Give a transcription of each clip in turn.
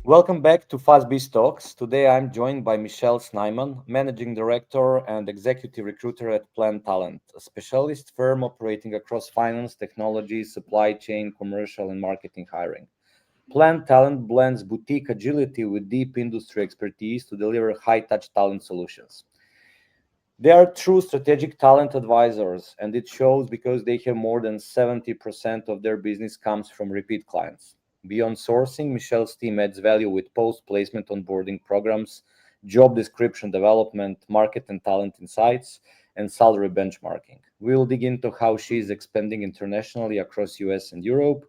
Welcome back to Fast Biz Talks. Today I'm joined by Michelle Snyman, Managing Director and Executive Recruiter at Plan Talent, a specialist firm operating across finance, technology, supply chain, commercial, and marketing hiring. Plan Talent blends boutique agility with deep industry expertise to deliver high touch talent solutions. They are true strategic talent advisors, and it shows because they have more than 70% of their business comes from repeat clients. Beyond sourcing, Michelle's team adds value with post-placement onboarding programs, job description development, market and talent insights, and salary benchmarking. We'll dig into how she is expanding internationally across US and Europe,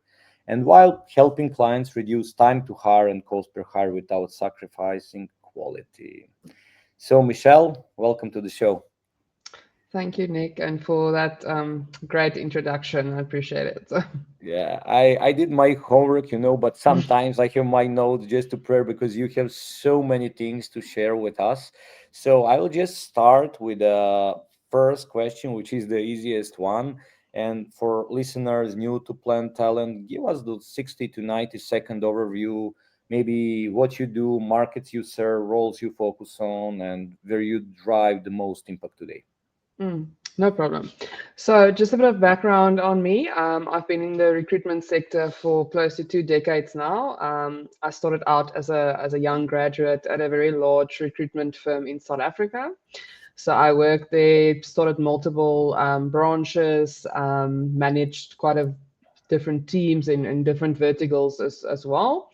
and while helping clients reduce time to hire and cost per hire without sacrificing quality. So, Michelle, welcome to the show. Thank you, Nick, and for that great introduction. I appreciate it. Yeah, I did my homework, but sometimes I have my notes just to prepare because you have so many things to share with us. So I will just start with the first question, which is the easiest one. And for listeners new to Plant Talent, give us the 60 to 90-second overview, maybe what you do, markets you serve, roles you focus on, and where you drive the most impact today. No problem. So, just a bit of background on me. I've been in the recruitment sector for close to 2 decades now. I started out as a young graduate at a very large recruitment firm in South Africa. So, I worked there, started multiple branches, managed quite a different teams in different verticals as well.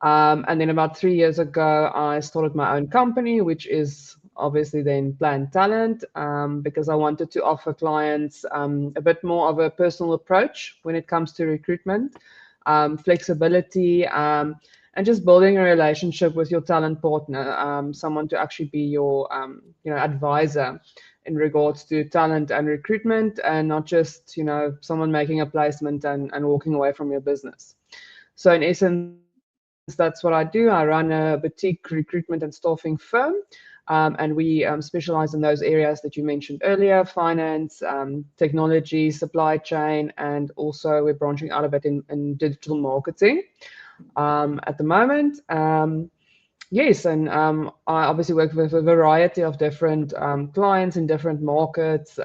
And then about 3 years ago, I started my own company, which is obviously then Plan Talent, because I wanted to offer clients a bit more of a personal approach when it comes to recruitment, flexibility, and just building a relationship with your talent partner, someone to actually be your advisor in regards to talent and recruitment, and not just someone making a placement and walking away from your business. So in essence, that's what I do. I run a boutique recruitment and staffing firm, and we specialize in those areas that you mentioned earlier: finance, technology, supply chain, and also we're branching out a bit in digital marketing at the moment. Yes, and I obviously work with a variety of different clients in different markets.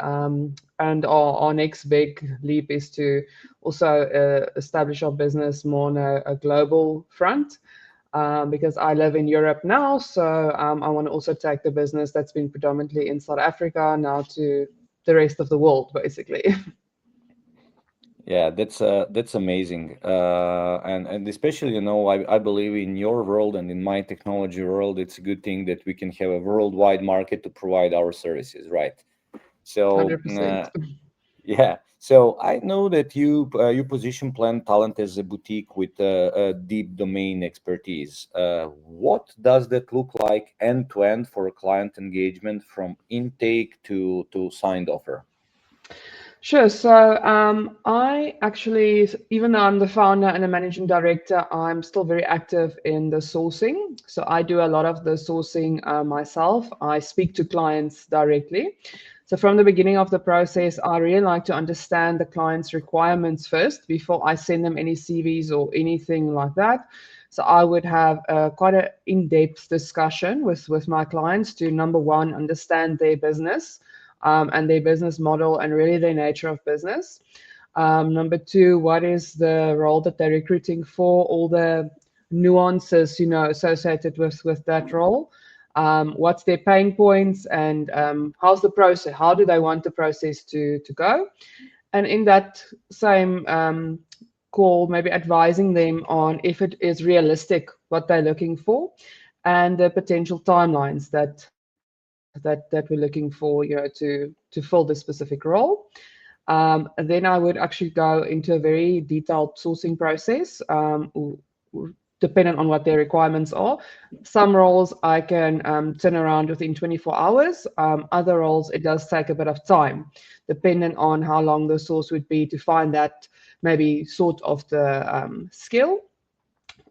And our next big leap is to also establish our business more on a global front, because I live in Europe now. So I want to also take the business that's been predominantly in South Africa now to the rest of the world, basically. Yeah, that's amazing, and especially I believe in your world and in my technology world, it's a good thing that we can have a worldwide market to provide our services, right? So 100%. yeah, so I know that you position Plant Talent as a boutique with a deep domain expertise. What does that look like end to end for client engagement from intake to signed offer? Sure. So I actually, even though I'm the founder and a managing director, I'm still very active in the sourcing. So I do a lot of the sourcing myself. I speak to clients directly. So from the beginning of the process, I really like to understand the client's requirements first before I send them any CVs or anything like that. So I would have quite an in-depth discussion with my clients to, number one, understand their business and their business model and really their nature of business. Number two, what is the role that they're recruiting for, all the nuances, associated with that role. What's their pain points, and how's the process? How do they want the process to go? And in that same call, maybe advising them on if it is realistic what they're looking for, and the potential timelines that we're looking for, to fill this specific role. And then I would actually go into a very detailed sourcing process, depending on what their requirements are. Some roles I can turn around within 24 hours. Other roles, it does take a bit of time, depending on how long the source would be to find that maybe sort of the skill.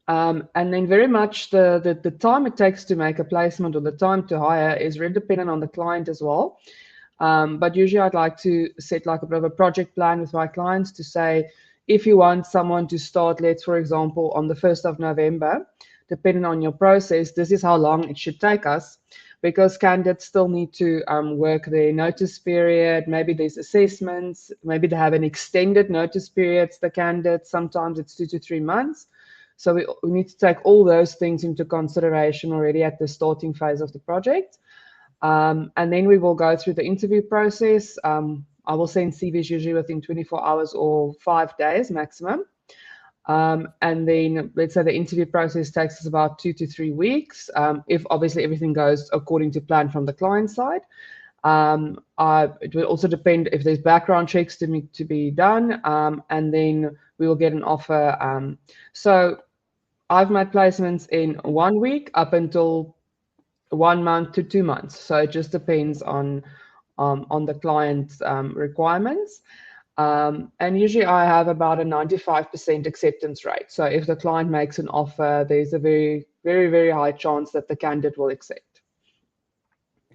And then very much the time it takes to make a placement or the time to hire is really dependent on the client as well. But usually I'd like to set like a bit of a project plan with my clients to say, if you want someone to start, let's for example, on the 1st of November, depending on your process, this is how long it should take us, because candidates still need to work their notice period. Maybe there's assessments, maybe they have an extended notice periods, the candidates, sometimes it's 2 to 3 months. So we need to take all those things into consideration already at the starting phase of the project. And then we will go through the interview process. I will send CVs usually within 24 hours or 5 days maximum. And then let's say the interview process takes us about 2 to 3 weeks, if obviously everything goes according to plan from the client side. It will also depend if there's background checks to be done, and then we will get an offer. So I've made placements in 1 week up until 1 month to 2 months. So it just depends on the client's requirements. And usually I have about a 95% acceptance rate. So if the client makes an offer, there's a very, very, very high chance that the candidate will accept.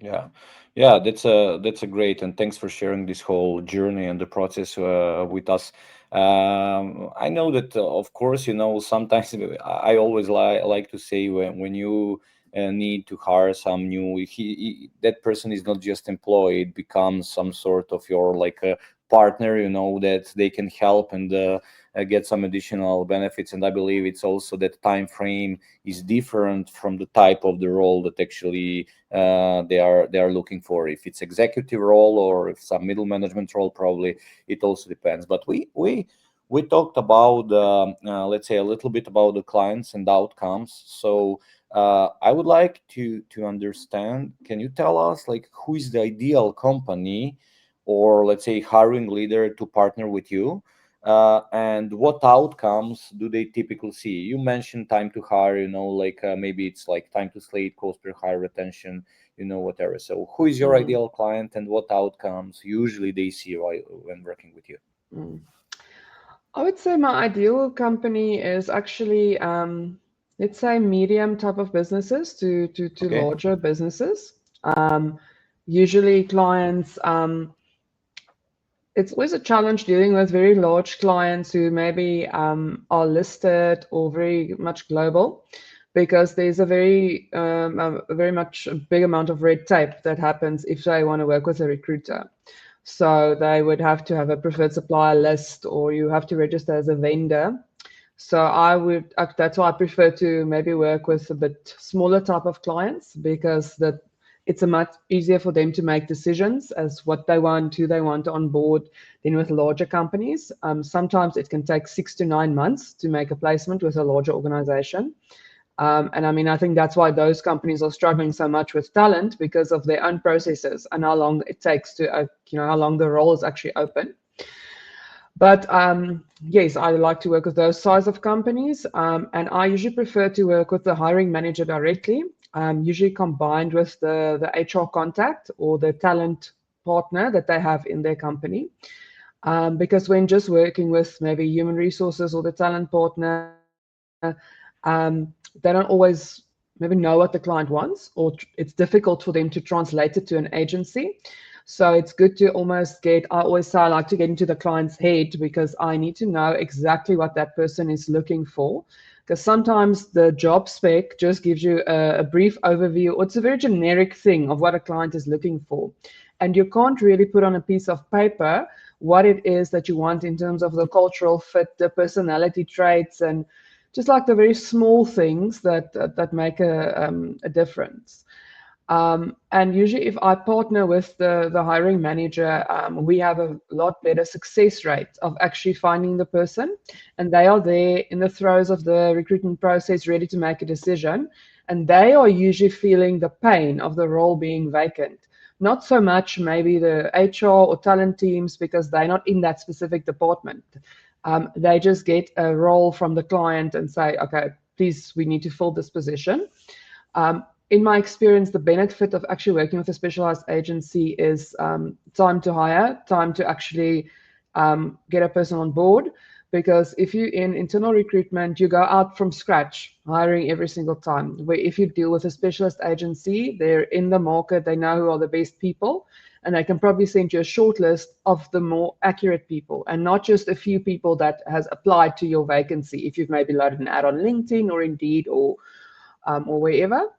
Yeah, yeah, that's a great, and thanks for sharing this whole journey and the process with us. I know that, of course, sometimes I always like to say when you need to hire some new, that person is not just employed, becomes some sort of your like a partner, that they can help and get some additional benefits. And I believe it's also that time frame is different from the type of the role that actually they are looking for. If it's executive role or if some middle management role, probably it also depends. But we talked about let's say a little bit about the clients and outcomes. So I would like to understand. Can you tell us like who is the ideal company or let's say hiring leader to partner with you? And what outcomes do they typically see? You mentioned time to hire, like maybe it's like time to slate, cost per hire, retention, whatever. So who is your Mm, ideal client and what outcomes usually they see when working with you? mm. I would say my ideal company is actually, let's say, medium type of businesses to Okay. larger businesses. Um, Usually clients, it's always a challenge dealing with very large clients who maybe are listed or very much global, because there's a very much a big amount of red tape that happens if they want to work with a recruiter. So they would have to have a preferred supplier list, or you have to register as a vendor. So that's why I prefer to maybe work with a bit smaller type of clients, because it's a much easier for them to make decisions as what they want, who they want on board, than with larger companies. Sometimes it can take 6 to 9 months to make a placement with a larger organization. And I mean, I think that's why those companies are struggling so much with talent, because of their own processes and how long it takes how long the role is actually open. But yes, I like to work with those size of companies, and I usually prefer to work with the hiring manager directly, usually combined with the HR contact or the talent partner that they have in their company. Because when just working with maybe human resources or the talent partner, they don't always maybe know what the client wants, or it's difficult for them to translate it to an agency. So it's good to I always say I like to get into the client's head, because I need to know exactly what that person is looking for. Because sometimes the job spec just gives you a brief overview, or it's a very generic thing of what a client is looking for. And you can't really put on a piece of paper what it is that you want in terms of the cultural fit, the personality traits, and just like the very small things that make a difference. And usually, if I partner with the hiring manager, we have a lot better success rate of actually finding the person, and they are there in the throes of the recruitment process, ready to make a decision, and they are usually feeling the pain of the role being vacant. Not so much maybe the HR or talent teams, because they're not in that specific department. They just get a role from the client and say, okay, please, we need to fill this position. In my experience, the benefit of actually working with a specialized agency is time to hire, time to actually get a person on board. Because if you in internal recruitment, you go out from scratch, hiring every single time. Where if you deal with a specialist agency, they're in the market, they know who are the best people, and they can probably send you a short list of the more accurate people, and not just a few people that has applied to your vacancy. If you've maybe loaded an ad on LinkedIn or Indeed, or wherever.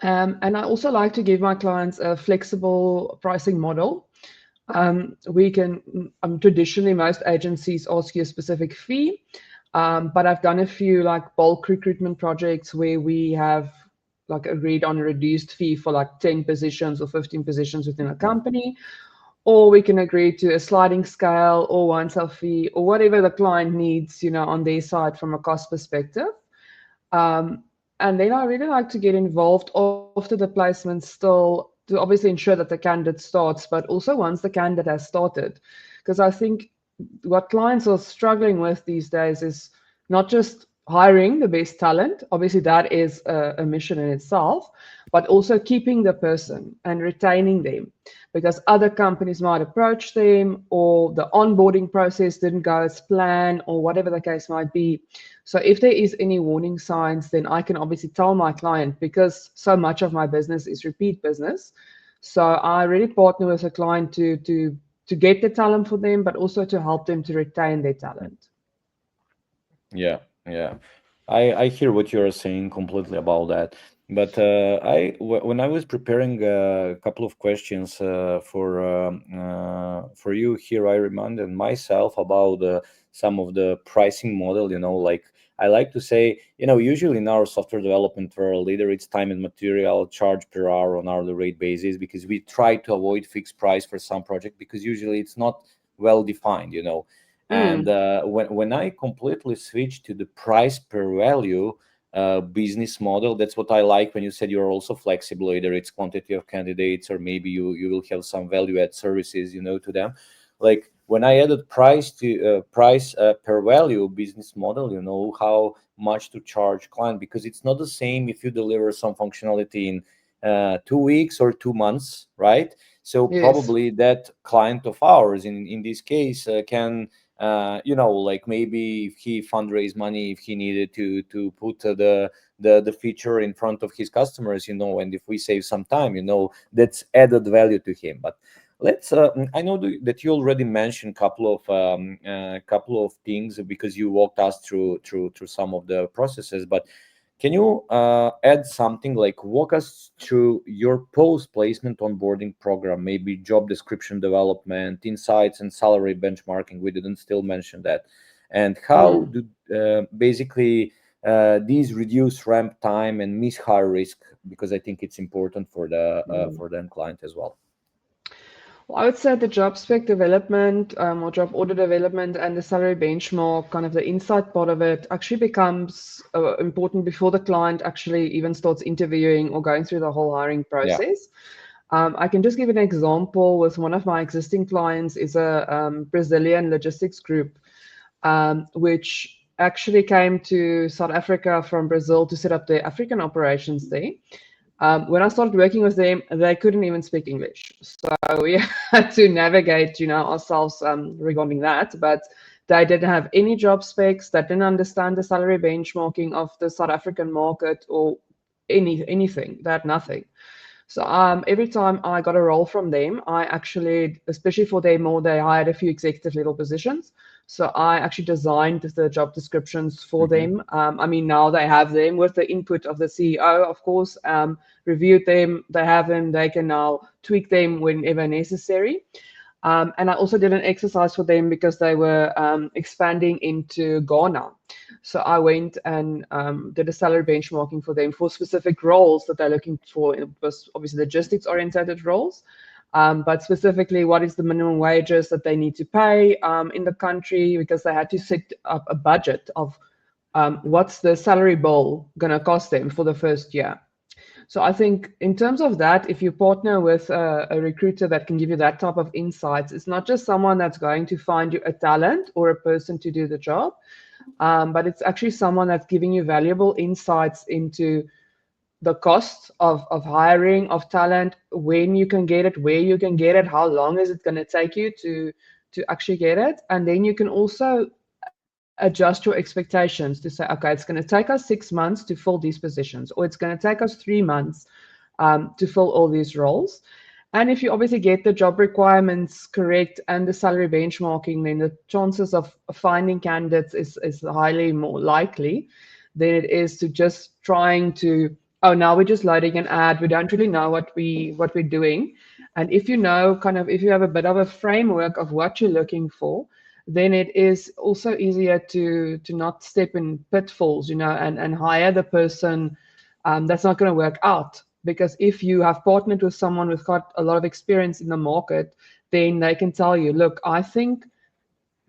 And I also like to give my clients a flexible pricing model. We can traditionally most agencies ask you a specific fee, but I've done a few like bulk recruitment projects where we have like agreed on a reduced fee for like 10 positions or 15 positions within a Yeah. company, or we can agree to a sliding scale or once-off fee or whatever the client needs, on their side from a cost perspective. Um, and then I really like to get involved after the placement still to obviously ensure that the candidate starts, but also once the candidate has started. Because I think what clients are struggling with these days is not just hiring the best talent, obviously that is a mission in itself, but also keeping the person and retaining them because other companies might approach them or the onboarding process didn't go as planned or whatever the case might be. So if there is any warning signs, then I can obviously tell my client because so much of my business is repeat business. So I really partner with a client to get the talent for them, but also to help them to retain their talent. Yeah, yeah. I hear what you're saying completely about that. But when I was preparing a couple of questions for you here, I reminded myself about some of the pricing model. Like I like to say, usually in our software development world, either it's time and material, charge per hour on hourly rate basis, because we try to avoid fixed price for some project because usually it's not well defined. And Mm, when I completely switched to the price per value business model, that's what I like when you said you're also flexible, either it's quantity of candidates or maybe you will have some value add services, to them. Like when I added price per value business model, how much to charge client, because it's not the same if you deliver some functionality in 2 weeks or 2 months, right? So yes. probably that client of ours in this case can like maybe if he fundraise money, if he needed to put the feature in front of his customers, and if we save some time, that's added value to him. But let's I know that you already mentioned couple of things because you walked us through some of the processes, but can you add something, like walk us through your post-placement onboarding program, maybe job description development, insights, and salary benchmarking? We didn't still mention that. And how Mm. do basically these reduce ramp time and miss-hire risk? Because I think it's important for the end client as well. Well, I would say the job spec development or job order development and the salary benchmark, kind of the insight part of it, actually becomes important before the client actually even starts interviewing or going through the whole hiring Yeah. process. I can just give an example with one of my existing clients is a Brazilian logistics group, which actually came to South Africa from Brazil to set up their African operations there. When I started working with them, they couldn't even speak English. So we had to navigate, ourselves regarding that. But they didn't have any job specs. They didn't understand the salary benchmarking of the South African market or anything. They had nothing. So every time I got a role from them, I actually, especially for them, more they hired a few executive level positions. So I actually designed the job descriptions for Hmm. them. I mean, now they have them with the input of the CEO, of course. Reviewed them, they have them. They can now tweak them whenever necessary. And I also did an exercise for them because they were expanding into Ghana. So I went and did a salary benchmarking for them for specific roles that they're looking for. It was obviously logistics oriented roles, but specifically what is the minimum wages that they need to pay in the country, because they had to set up a budget of what's the salary bill going to cost them for the first year. So I think in terms of that, if you partner with a recruiter that can give you that type of insights, it's not just someone that's going to find you a talent or a person to do the job, but it's actually someone that's giving you valuable insights into the cost of hiring of talent, when you can get it, where you can get it, how long is it going to take you to actually get it, and then you can also adjust your expectations to say, okay, it's going to take us 6 months to fill these positions, or it's going to take us 3 months to fill all these roles. And if you obviously get the job requirements correct and the salary benchmarking, then the chances of finding candidates is highly more likely. than it is to just trying to, oh, now we're just loading an ad. We don't really know what we're doing. And if you know, kind of, if you have a bit of a framework of what you're looking for, then it is also easier to not step in pitfalls, and hire the person that's not going to work out. Because if you have partnered with someone who's got a lot of experience in the market, then they can tell you, look, I think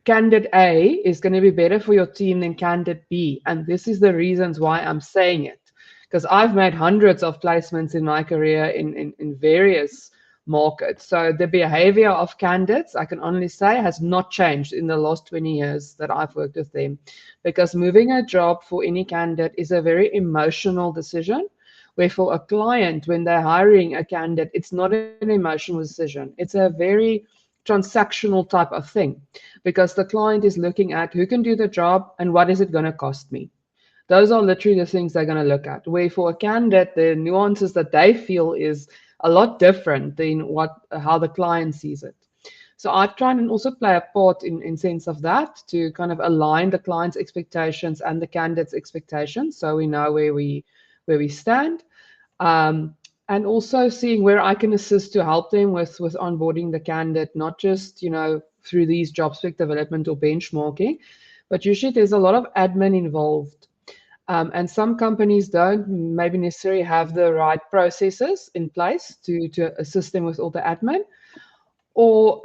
candidate A is going to be better for your team than candidate B. And this is the reasons why I'm saying it. Because I've made hundreds of placements in my career in various markets. So the behavior of candidates, I can only say, has not changed in the last 20 years that I've worked with them. Because moving a job for any candidate is a very emotional decision. Where for a client, when they're hiring a candidate, it's not an emotional decision. It's a very transactional type of thing, because the client is looking at who can do the job and what is it going to cost me. Those are literally the things they're going to look at. Where for a candidate, the nuances that they feel is a lot different than how the client sees it. So I try and also play a part in sense of that, to kind of align the client's expectations and the candidate's expectations, so we know where we stand. Um, and also seeing where I can assist to help them with onboarding the candidate, not just through these job spec development or benchmarking, but usually there's a lot of admin involved. And some companies don't maybe necessarily have the right processes in place to assist them with all the admin, or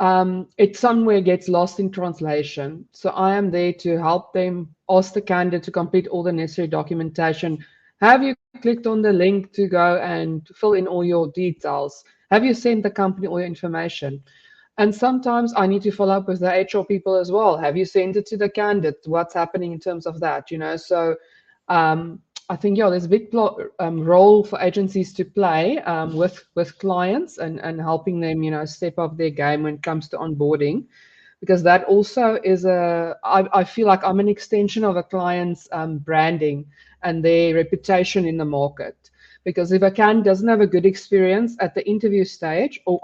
it somewhere gets lost in translation. So I am there to help them, ask the candidate to complete all the necessary documentation. Have you clicked on the link to go and fill in all your details? Have you sent the company all your information? And sometimes I need to follow up with the HR people as well. Have you sent it to the candidate? What's happening in terms of that? So I think, yeah, there's a big role for agencies to play with clients and helping them, step up their game when it comes to onboarding, because that also is I feel like I'm an extension of a client's branding and their reputation in the market. Because if a candidate doesn't have a good experience at the interview stage or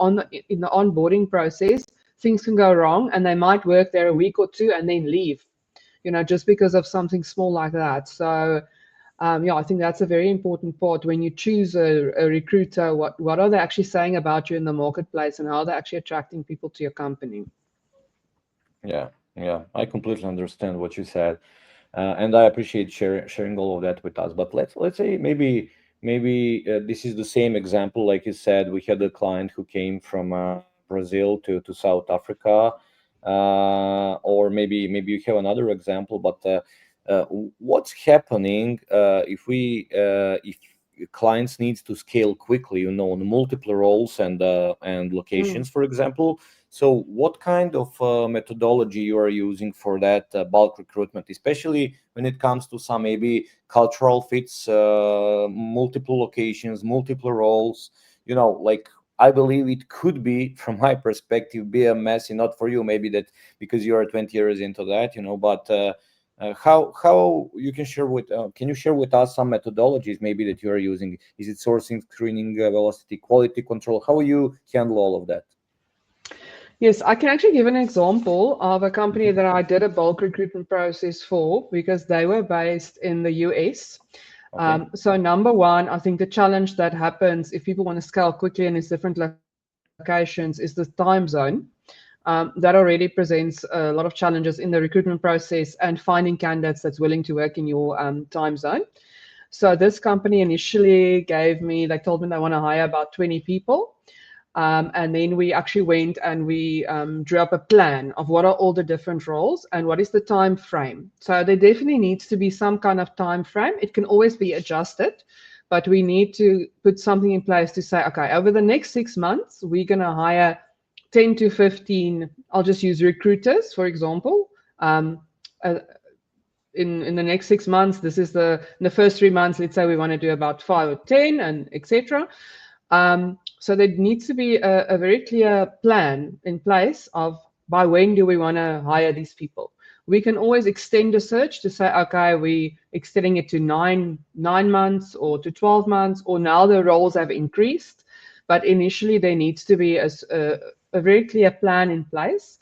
in the onboarding process, things can go wrong, and they might work there a week or two and then leave, just because of something small like that. So yeah, I think that's a very important part when you choose a recruiter. What are they actually saying about you in the marketplace, and how they're actually attracting people to your company? Yeah, yeah, I completely understand what you said, and I appreciate sharing all of that with us. But let's say maybe this is the same example, like you said. We had a client who came from Brazil to South Africa, or maybe you have another example. But what's happening if clients needs to scale quickly, on multiple roles and locations, Mm. for example? So what kind of methodology you are using for that bulk recruitment, especially when it comes to some maybe cultural fits, multiple locations, multiple roles? Like, I believe it could be, from my perspective, be a messy, not for you, maybe that because you are 20 years into that, but how you can you share with us some methodologies maybe that you are using? Is it sourcing, screening, velocity, quality control? How you handle all of that? Yes, I can actually give an example of a company that I did a bulk recruitment process for, because they were based in the US. Okay. So number one, I think the challenge that happens if people want to scale quickly in these different locations is the time zone. That already presents a lot of challenges in the recruitment process and finding candidates that's willing to work in your time zone. So this company initially they told me they want to hire about 20 people. And then we actually went and we drew up a plan of what are all the different roles and what is the time frame. So there definitely needs to be some kind of time frame. It can always be adjusted, but we need to put something in place to say, okay, over the next 6 months, we're going to hire 10 to 15, I'll just use recruiters, for example. Uh, in the next 6 months, this is in the first 3 months, let's say we want to do about 5 or 10 and etc. So there needs to be a very clear plan in place of by when do we want to hire these people. We can always extend a search to say, okay, we extending it to nine months or to 12 months, or now the roles have increased. But initially there needs to be a very clear plan in place.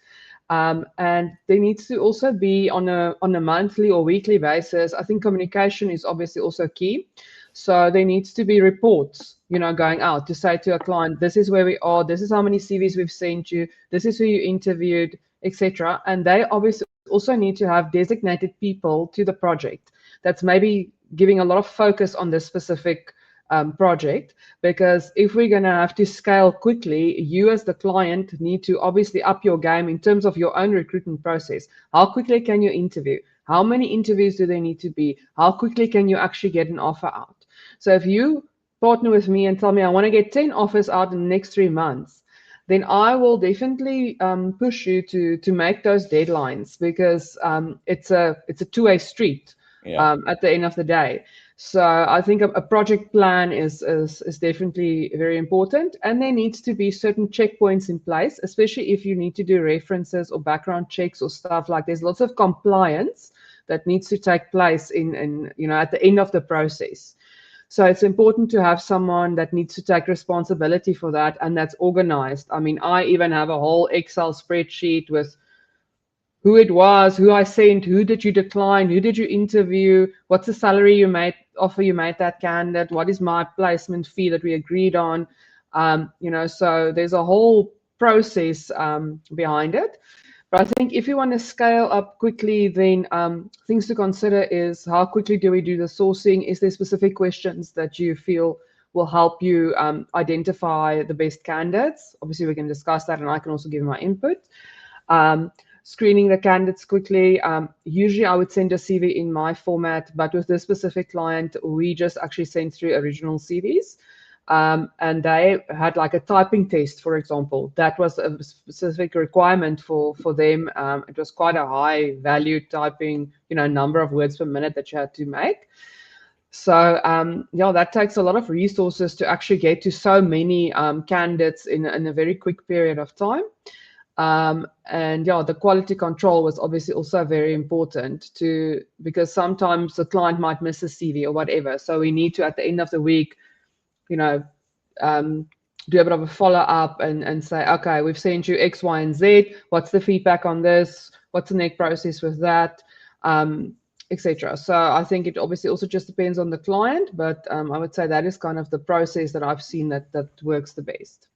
And there needs to also be on a monthly or weekly basis. I think communication is obviously also key. So there needs to be reports, going out to say to a client, this is where we are, this is how many CVs we've sent you, this is who you interviewed, etc. And they obviously also need to have designated people to the project that's maybe giving a lot of focus on this specific project, because if we're going to have to scale quickly, you as the client need to obviously up your game in terms of your own recruitment process. How quickly can you interview? How many interviews do they need to be? How quickly can you actually get an offer out? So if you partner with me and tell me I want to get 10 offers out in the next 3 months, then I will definitely push you to make those deadlines, because it's a two-way street Yeah. at the end of the day. So I think a project plan is definitely very important, and there needs to be certain checkpoints in place, especially if you need to do references or background checks or stuff like. There's lots of compliance that needs to take place in at the end of the process. So it's important to have someone that needs to take responsibility for that and that's organized. I mean, I even have a whole Excel spreadsheet with who it was, who I sent, who did you decline, who did you interview, what's the salary offer you made that candidate, what is my placement fee that we agreed on. So there's a whole process behind it. But I think if you want to scale up quickly, then things to consider is how quickly do we do the sourcing? Is there specific questions that you feel will help you identify the best candidates? Obviously, we can discuss that, and I can also give my input. Screening the candidates quickly. Usually I would send a CV in my format, but with this specific client, we just actually sent through original CVs. And they had like a typing test, for example. That was a specific requirement for them. It was quite a high value typing, number of words per minute that you had to make. So that takes a lot of resources to actually get to so many candidates in a very quick period of time. The quality control was obviously also very important because sometimes the client might miss a CV or whatever. So we need to, at the end of the week, do a bit of a follow up and say, okay, we've sent you X, Y, and Z. What's the feedback on this? What's the next process with that? Etc. So I think it obviously also just depends on the client, but I would say that is kind of the process that I've seen that works the best.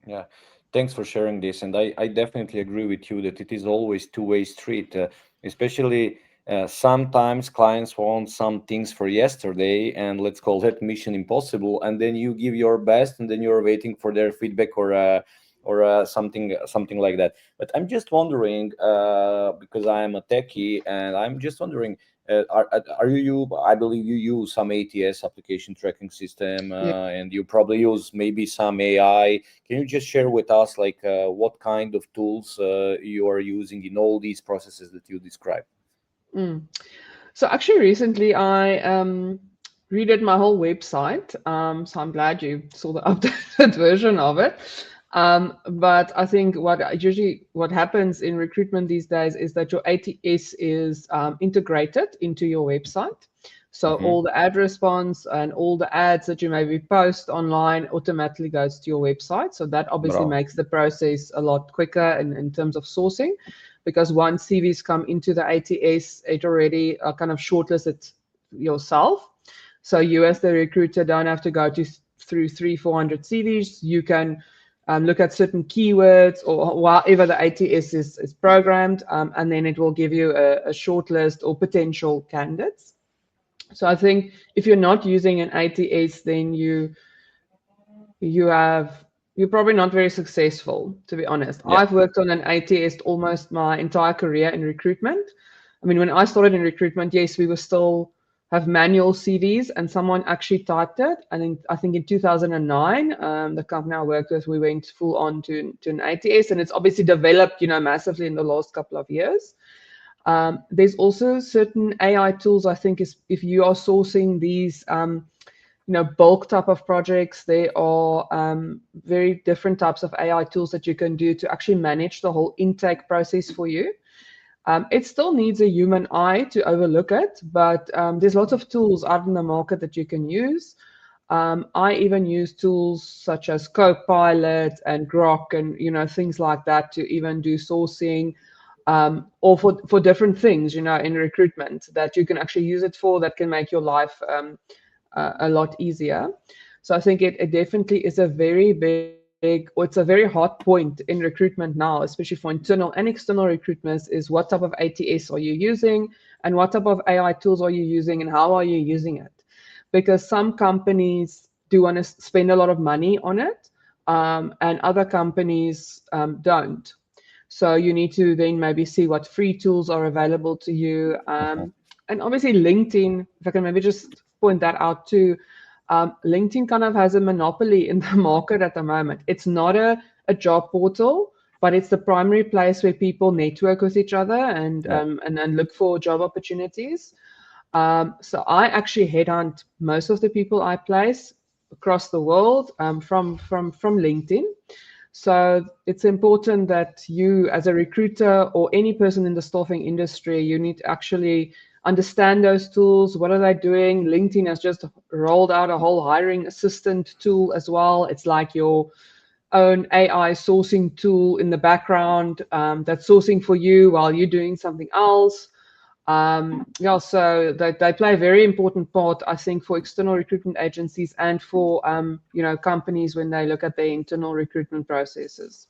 Yeah, thanks for sharing this. And I definitely agree with you that it is always two-way street, especially sometimes clients want some things for yesterday, and let's call it mission impossible. And then you give your best, and then you're waiting for their feedback or something like that. But I'm just wondering, because I am a techie, and I'm just wondering, are you I believe you use some ATS, application tracking system, Yeah. and you probably use maybe some AI. Can you just share with us like what kind of tools you are using in all these processes that you described? So actually recently I redid my whole website. So I'm glad you saw the updated version of it. But I think what happens in recruitment these days is that your ATS is integrated into your website. So all the ad response and all the ads that you maybe post online automatically goes to your website. So that obviously Bravo. makes the process a lot quicker in terms of sourcing, because once CVs come into the ATS, it already kind of shortlists yourself. So you as the recruiter don't have to go through 300-400 CVs. You can look at certain keywords or whatever the ATS is programmed, and then it will give you a short list or potential candidates. So I think if you're not using an ATS, then you're probably not very successful, to be honest. Yeah. I've worked on an ATS almost my entire career in recruitment. I mean, when I started in recruitment, yes, we were still have manual CVs, and someone actually typed it. And I think in 2009, the company I worked with, we went full on to an ATS, and it's obviously developed, massively in the last couple of years. There's also certain AI tools. I think if you are sourcing these, bulk type of projects, there are very different types of AI tools that you can do to actually manage the whole intake process for you. It still needs a human eye to overlook it, but there's lots of tools out in the market that you can use. I even use tools such as Copilot and Grok and things like that to even do sourcing, or for different things, in recruitment that you can actually use it for, that can make your life a lot easier. So I think it definitely is a very big, or it's a very hot point in recruitment now, especially for internal and external recruiters, is what type of ATS are you using, and what type of AI tools are you using, and how are you using it? Because some companies do want to spend a lot of money on it, and other companies don't. So you need to then maybe see what free tools are available to you. Mhm. And obviously, LinkedIn, if I can maybe just point that out too, LinkedIn kind of has a monopoly in the market at the moment. It's not a job portal, but it's the primary place where people network with each other Yeah. and look for job opportunities. So I actually headhunt most of the people I place across the world, from LinkedIn. So it's important that you, as a recruiter or any person in the staffing industry, you need to actually understand those tools. What are they doing? LinkedIn has just rolled out a whole hiring assistant tool as well. It's like your own AI sourcing tool in the background, that's sourcing for you while you're doing something else. Yeah, so they play a very important part, I think, for external recruitment agencies and for companies when they look at their internal recruitment processes.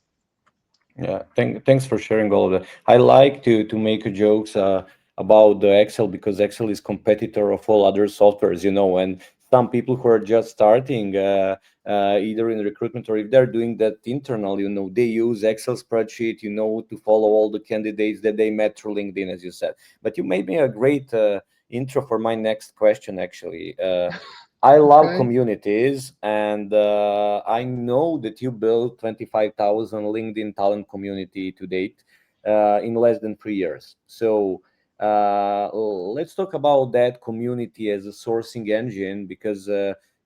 Yeah, thanks for sharing all of that. I like to make jokes about the Excel because Excel is competitor of all other softwares, and some people who are just starting, either in recruitment or if they're doing that internal, they use Excel spreadsheet, to follow all the candidates that they met through LinkedIn, as you said. But you made me a great intro for my next question, actually. I love Okay. communities, and I know that you built 25,000 LinkedIn talent community to date in less than 3 years. So let's talk about that community as a sourcing engine, because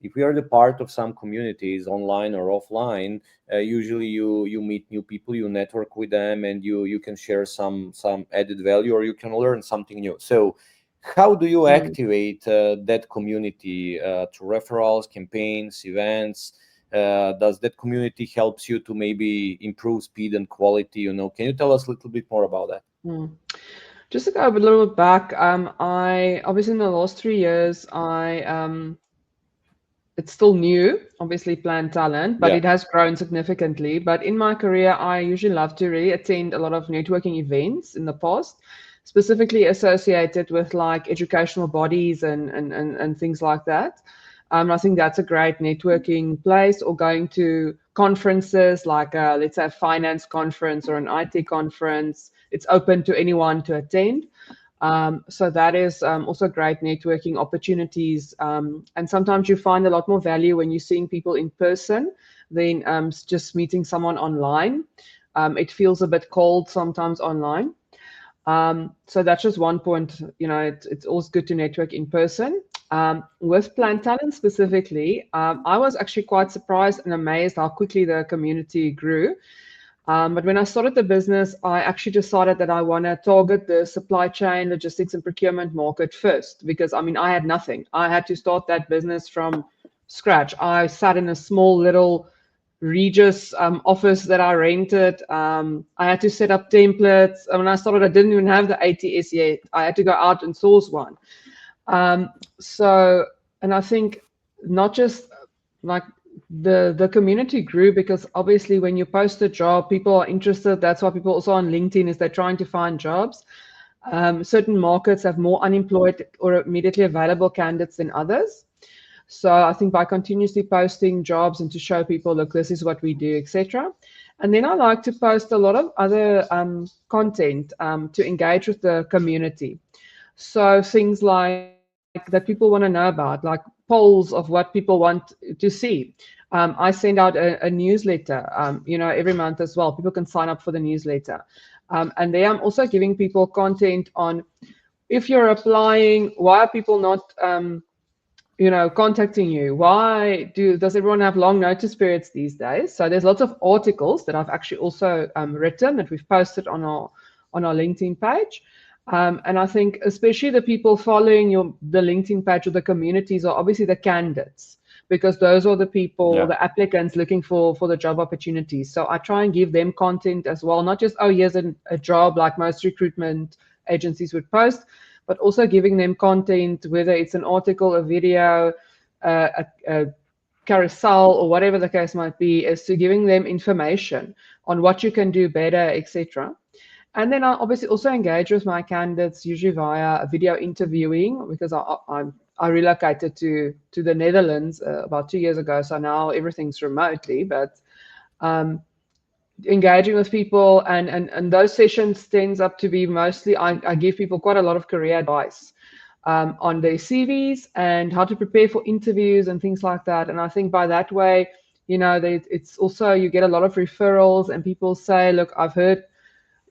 if we are the part of some communities, online or offline, usually you meet new people, you network with them, and you can share some added value, or you can learn something new. So how do you Mm. activate that community through referrals, campaigns, events? Does that community helps you to maybe improve speed and quality? Can you tell us a little bit more about that? Mm. Just to go a little bit back, I obviously in the last 3 years, it's still new, obviously planned talent, but Yeah. it has grown significantly. But in my career, I usually love to really attend a lot of networking events in the past, specifically associated with like educational bodies and things like that. I think that's a great networking place, or going to conferences like, let's say, a finance conference or an IT conference. It's open to anyone to attend. So that is also great networking opportunities. And sometimes you find a lot more value when you're seeing people in person than just meeting someone online. It feels a bit cold sometimes online. So that's just one point. It's always good to network in person. With Plant Talent specifically, I was actually quite surprised and amazed how quickly the community grew. But when I started the business, I actually decided that I want to target the supply chain, logistics, and procurement market first, because I mean, I had nothing. I had to start that business from scratch. I sat in a small little Regis office that I rented. I had to set up templates. And when I started, I didn't even have the ATS yet. I had to go out and source one. Um, so, and I think not just like the community grew because obviously when you post a job, people are interested. That's why people also on LinkedIn is they're trying to find jobs. Certain markets have more unemployed or immediately available candidates than others. So I think by continuously posting jobs and to show people, look, this is what we do, etc. And then I like to post a lot of other content to engage with the community. So things like that people want to know about, like polls of what people want to see. I send out a newsletter, every month as well. People can sign up for the newsletter. And there I'm also giving people content on, if you're applying, why are people not, contacting you? Does everyone have long notice periods these days? So there's lots of articles that I've actually also written that we've posted on our LinkedIn page. And I think especially the people following the LinkedIn page or the communities are obviously the candidates, because those are the people, Yeah. the applicants looking for the job opportunities. So I try and give them content as well, not just, oh, here's a job like most recruitment agencies would post, but also giving them content, whether it's an article, a video, a carousel, or whatever the case might be, is to giving them information on what you can do better, etc. And then I obviously also engage with my candidates, usually via video interviewing, because I relocated to the Netherlands about 2 years ago, so now everything's remotely. But um, engaging with people, and those sessions tends up to be mostly I give people quite a lot of career advice on their CVs and how to prepare for interviews and things like that. And I think by that way, it's also, you get a lot of referrals, and people say, look, I've heard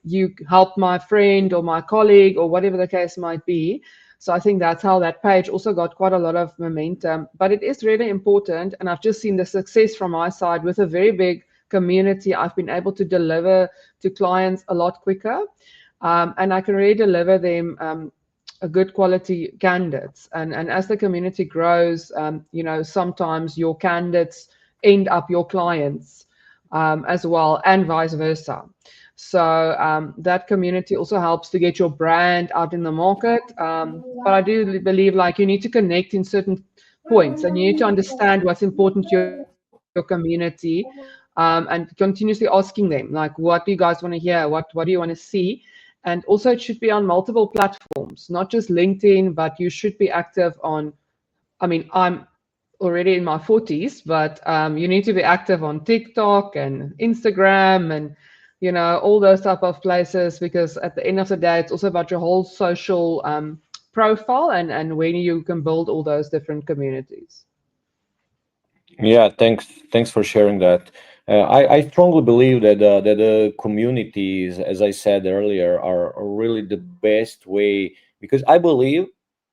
you helped my friend or my colleague or whatever the case might be. So I think that's how that page also got quite a lot of momentum. But it is really important, and I've just seen the success from my side with a very big community. I've been able to deliver to clients a lot quicker, and I can really deliver them a good quality candidates. And as the community grows, sometimes your candidates end up your clients as well, and vice versa. So that community also helps to get your brand out in the market. But I do believe, like, you need to connect in certain points, and you need to understand what's important to your community, and continuously asking them, like, what do you guys want to hear? What do you want to see? And also, it should be on multiple platforms, not just LinkedIn, but you should be active on, I mean, I'm already in my 40s, but you need to be active on TikTok and Instagram and, all those type of places, because at the end of the day, it's also about your whole social profile, and when you can build all those different communities. Yeah, thanks for sharing that. I strongly believe that the communities, as I said earlier, are really the best way, because I believe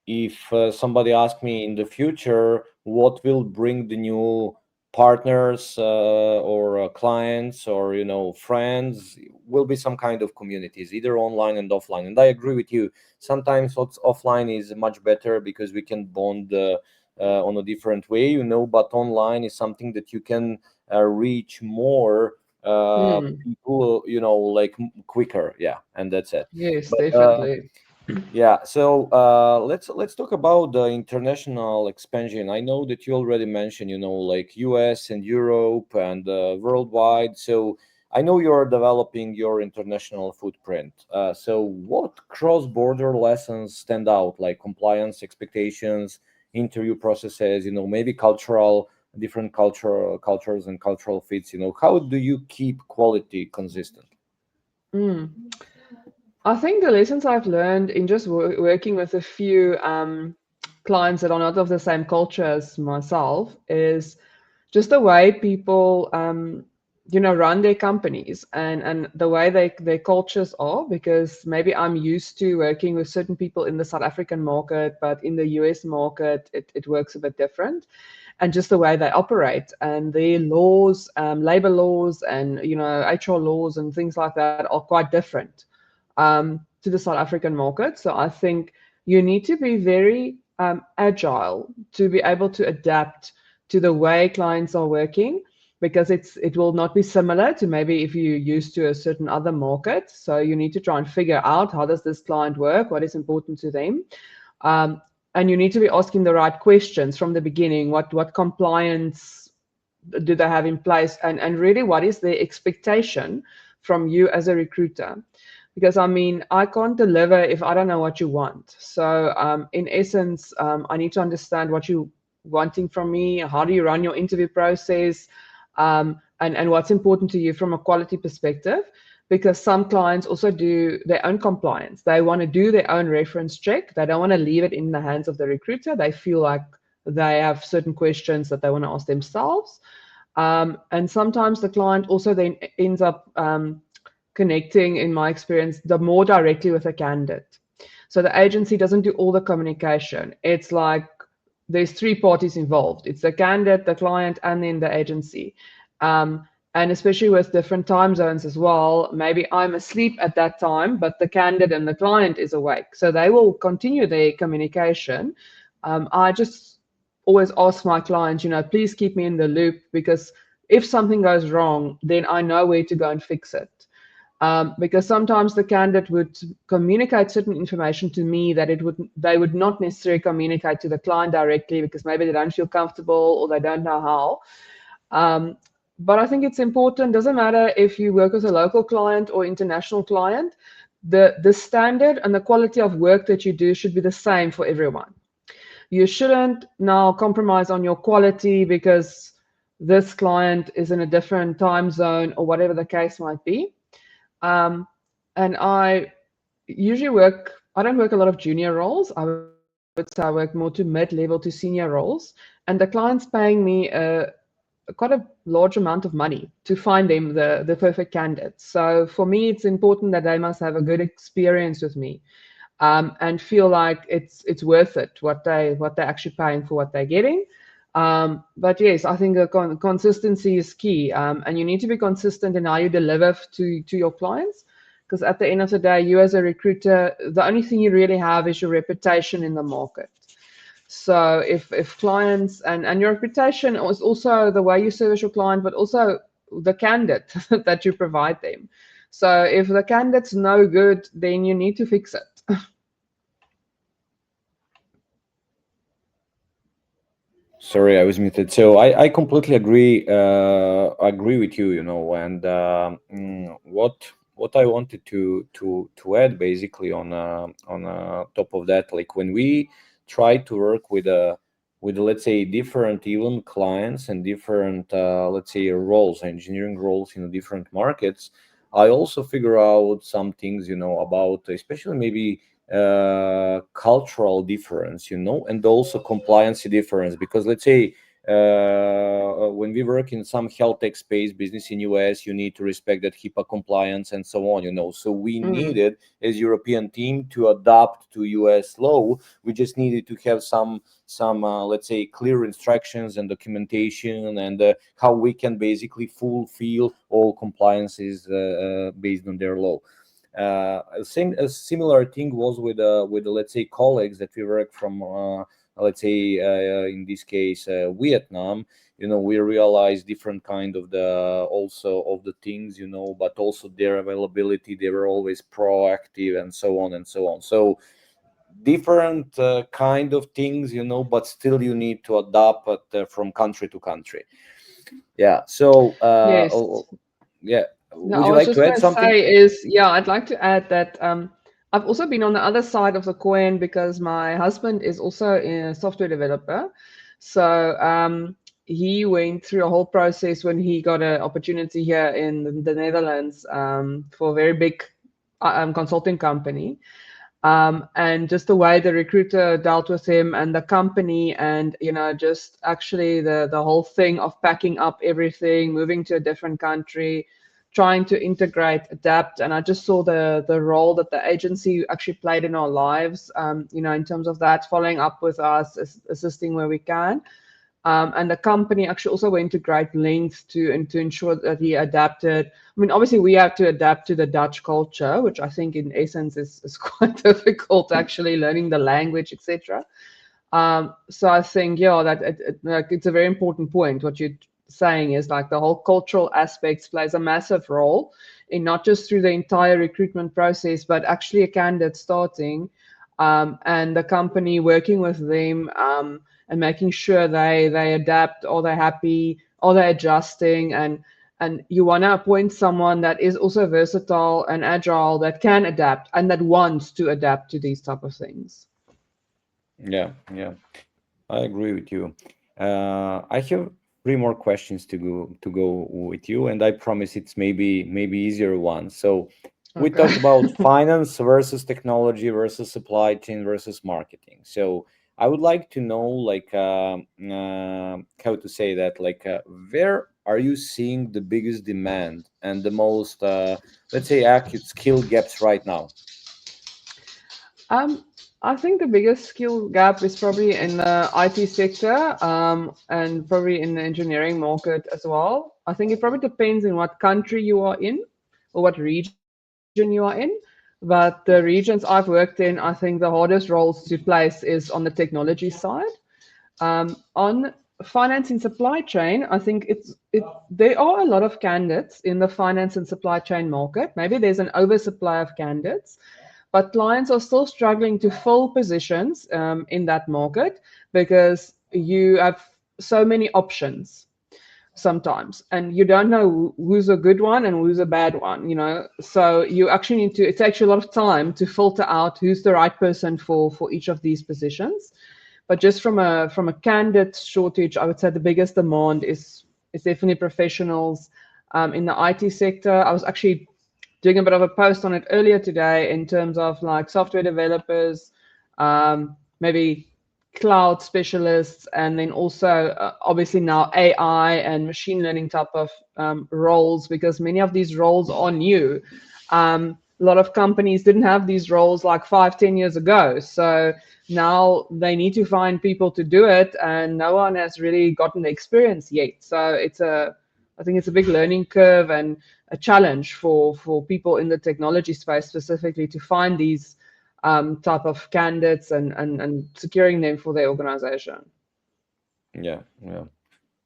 if somebody asks me in the future what will bring the new partners or clients or friends, will be some kind of communities, either online and offline. And I agree with you. Sometimes what's offline is much better because we can bond. On a different way, but online is something that you can reach more Hmm. people, like quicker. Yeah, and that's it. Yes, But definitely. yeah, so let's talk about the international expansion. I know that you already mentioned, like US and Europe and worldwide. So I know you're developing your international footprint. So what cross-border lessons stand out, like compliance expectations, interview processes, maybe different cultures and cultural fits. How do you keep quality consistent? Mm. I think the lessons I've learned in just working with a few clients that are not of the same culture as myself is just the way people, run their companies, and the way their cultures are. Because maybe I'm used to working with certain people in the South African market, but in the US market, it works a bit different. And just the way they operate and their laws, labor laws, and HR laws and things like that are quite different to the South African market. So I think you need to be very agile to be able to adapt to the way clients are working, because it will not be similar to maybe if you're used to a certain other market. So you need to try and figure out, how does this client work, what is important to them, um, and you need to be asking the right questions from the beginning. What compliance do they have in place, and really what is their expectation from you as a recruiter? Because I mean, I can't deliver if I don't know what you want. So in essence, I need to understand what you wanting from me. How do you run your interview process, and what's important to you from a quality perspective? Because some clients also do their own compliance. They want to do their own reference check. They don't want to leave it in the hands of the recruiter. They feel like they have certain questions that they want to ask themselves. And sometimes the client also then ends up connecting, in my experience, the more directly with a candidate. So the agency doesn't do all the communication. It's like there's three parties involved. It's the candidate, the client, and then the agency. And especially with different time zones as well, maybe I'm asleep at that time, but the candidate and the client is awake. So they will continue their communication. I just always ask my clients, please keep me in the loop, because if something goes wrong, then I know where to go and fix it. Because sometimes the candidate would communicate certain information to me that they would not necessarily communicate to the client directly, because maybe they don't feel comfortable or they don't know how. But I think it's important. Doesn't matter if you work with a local client or international client. The standard and the quality of work that you do should be the same for everyone. You shouldn't now compromise on your quality because this client is in a different time zone or whatever the case might be. And I usually I don't work a lot of junior roles. I would say I work more to mid-level to senior roles. And the client's paying me quite a large amount of money to find them the perfect candidate. So for me, it's important that they must have a good experience with me, and feel like it's worth it, what they're actually paying for what they're getting. But yes, I think consistency is key, and you need to be consistent in how you deliver to your clients, because at the end of the day, you as a recruiter, the only thing you really have is your reputation in the market. So if clients, and your reputation is also the way you service your client, but also the candidate that you provide them. So if the candidate's no good, then you need to fix it. Sorry, I was muted. So I completely agree with you, and what I wanted to add basically on top of that, like when we try to work with let's say different even clients and different let's say roles, engineering roles in different markets, I also figure out some things, about especially maybe cultural difference, and also compliance difference. Because let's say when we work in some health tech space business in US, you need to respect that HIPAA compliance and so on, so we Mm. needed as European team to adapt to US law. We just needed to have some let's say clear instructions and documentation, and how we can basically fulfill all compliances based on their law. A similar thing was with let's say colleagues that we work from let's say in this case Vietnam. We realized different kind of the also of the things, but also their availability. They were always proactive and so on and so on. So different kind of things, but still you need to adapt from country to country. Yeah. So Yes. yeah, No, would I you was like to just add going to something? say is, yeah, I'd like to add that I've also been on the other side of the coin, because my husband is also a software developer. So he went through a whole process when he got an opportunity here in the Netherlands, for a very big consulting company. And just the way the recruiter dealt with him and the company, and just actually the whole thing of packing up everything, moving to a different country, trying to integrate, adapt. And I just saw the role that the agency actually played in our lives, in terms of that, following up with us, assisting where we can. And the company actually also went to great lengths to ensure that he adapted. I mean, obviously, we have to adapt to the Dutch culture, which I think, in essence, is quite difficult, actually learning the language, etc. So I think, yeah, that like, it's a very important point. What you're saying is like the whole cultural aspects plays a massive role in not just through the entire recruitment process, but actually a candidate starting, and the company working with them, and making sure they adapt, or they're happy, or they're adjusting. And you want to appoint someone that is also versatile and agile, that can adapt and that wants to adapt to these type of things. Yeah, yeah, I agree with you. I have three more questions to go with you, and I promise it's maybe easier one. So we Okay. talked about finance versus technology versus supply chain versus marketing. So I would like to know, like, how to say that, like, where are you seeing the biggest demand and the most, let's say, acute skill gaps right now? Um, I think the biggest skill gap is probably in the IT sector, and probably in the engineering market as well. I think it probably depends on what country you are in or what region you are in. But the regions I've worked in, I think the hardest roles to place is on the technology side. On finance and supply chain, I think there are a lot of candidates in the finance and supply chain market. Maybe there's an oversupply of candidates, but clients are still struggling to fill positions in that market because you have so many options sometimes, and you don't know who's a good one and who's a bad one, so you actually need to, it takes you a lot of time to filter out who's the right person for each of these positions. But just from a candidate shortage, I would say the biggest demand is definitely professionals in the IT sector. I was actually doing a bit of a post on it earlier today in terms of like software developers, maybe cloud specialists, and then also obviously now AI and machine learning type of roles, because many of these roles are new. A lot of companies didn't have these roles like 5, 10 years ago. So now they need to find people to do it, and no one has really gotten the experience yet. So I think it's a big learning curve and a challenge for people in the technology space specifically to find these type of candidates and securing them for their organization. Yeah, yeah.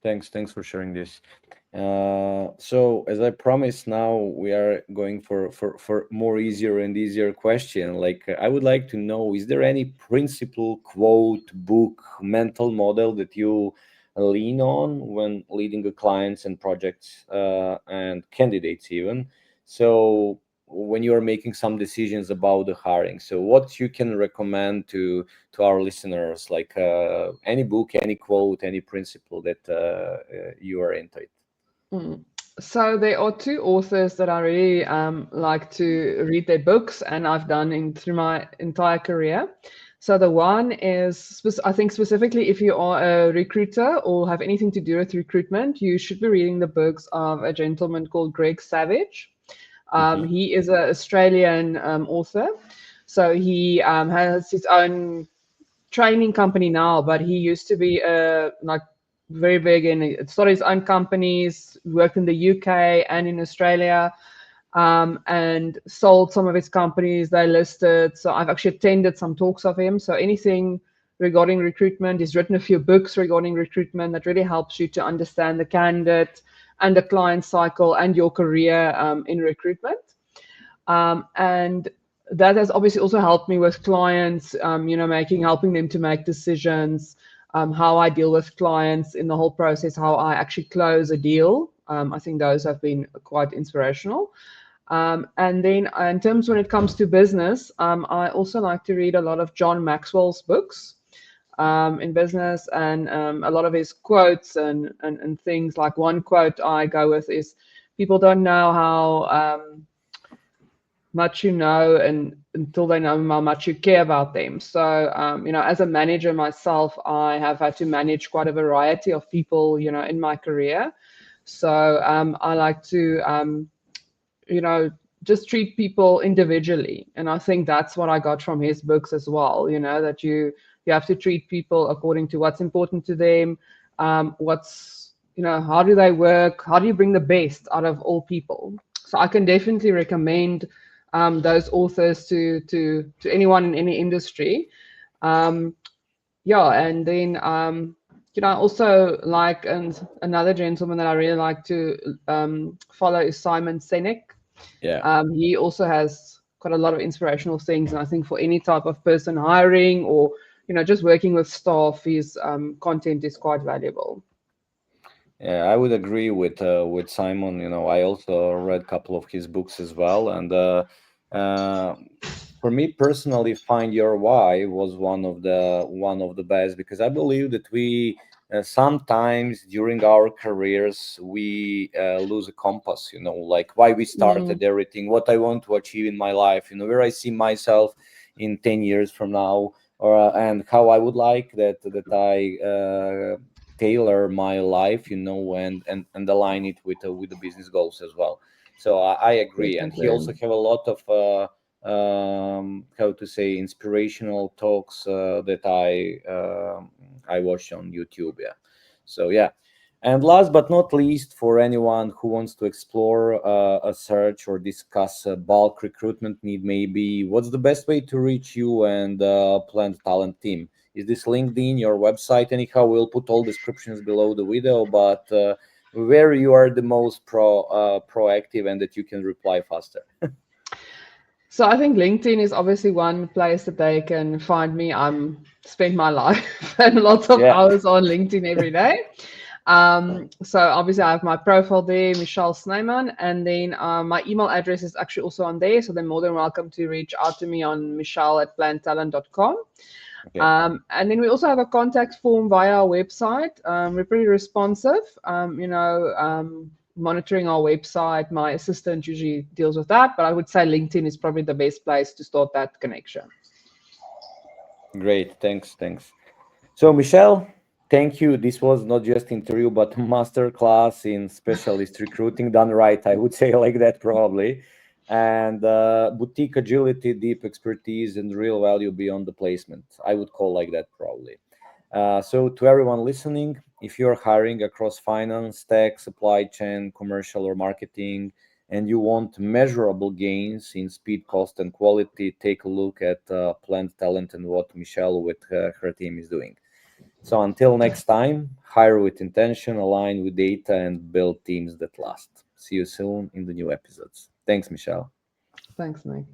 Thanks for sharing this. So as I promised, now we are going for more easier and easier question. Like I would like to know, is there any principle, quote, book, mental model that you lean on when leading the clients and projects and candidates even? So when you are making some decisions about the hiring, so what you can recommend to our listeners, like any book, any quote, any principle that you are into it. Mm. So there are two authors that I really like to read their books, and I've done in through my entire career. So the one is, I think specifically if you are a recruiter or have anything to do with recruitment, you should be reading the books of a gentleman called Greg Savage. Hmm. He is an Australian author. So he has his own training company now, but he used to be like very big and started his own companies, worked in the UK and in Australia, and sold some of his companies. They listed. So I've actually attended some talks of him. So anything regarding recruitment, he's written a few books regarding recruitment that really helps you to understand the candidate and the client cycle and your career in recruitment. And that has obviously also helped me with clients, helping them to make decisions, how I deal with clients in the whole process, how I actually close a deal. I think those have been quite inspirational. And then in terms when it comes to business, I also like to read a lot of John Maxwell's books in business, and a lot of his quotes and things. Like one quote I go with is, people don't know how much you know and until they know how much you care about them. So as a manager myself, I have had to manage quite a variety of people in my career. So I like to you know just treat people individually, and I think that's what I got from his books as well, that you have to treat people according to what's important to them. What's how do they work, how do you bring the best out of all people. So I can definitely recommend those authors to anyone in any industry. Um, yeah, and then also like, and another gentleman that I really like to follow is Simon Sinek. Yeah. He also has got a lot of inspirational things, and I think for any type of person hiring or just working with staff, his content is quite valuable. Yeah, I would agree with Simon. I also read a couple of his books as well, and uh, for me personally, Find Your Why was one of the best, because I believe that we sometimes during our careers we lose a compass. Like why we Mm, started everything, what I want to achieve in my life. Where I see myself in 10 years from now, or and how I would like that I tailor my life, and align it with the business goals as well. So I agree, and he also definitely. have a lot of how to say, inspirational talks that I watch on YouTube. Yeah. So yeah. And last but not least, for anyone who wants to explore a search or discuss a bulk recruitment need, maybe what's the best way to reach you and Plant Talent team? is this LinkedIn, your website? Anyhow, we'll put all descriptions below the video, but where you are the most proactive and that you can reply faster. So I think LinkedIn is obviously one place that they can find me. I'm spend my life and lots of Yeah. hours on LinkedIn every day. So obviously I have my profile there, Michelle Snyman, and then my email address is actually also on there. So they're more than welcome to reach out to me on michelle@plantalent.com. Okay. And then we also have a contact form via our website. We're pretty responsive. Monitoring our website, my assistant usually deals with that, but I would say LinkedIn is probably the best place to start that connection. Great. Thanks. So, Michelle, thank you. This was not just interview, but master class in specialist recruiting done right. I would say like that probably. And boutique agility, deep expertise, and real value beyond the placement. I would call like that probably. So, to everyone listening, if you're hiring across finance, tech, supply chain, commercial, or marketing, and you want measurable gains in speed, cost, and quality, take a look at Plant Talent and what Michelle with her team is doing. So until next time, hire with intention, align with data, and build teams that last. See you soon in the new episodes. Thanks, Michelle. Thanks, Nick.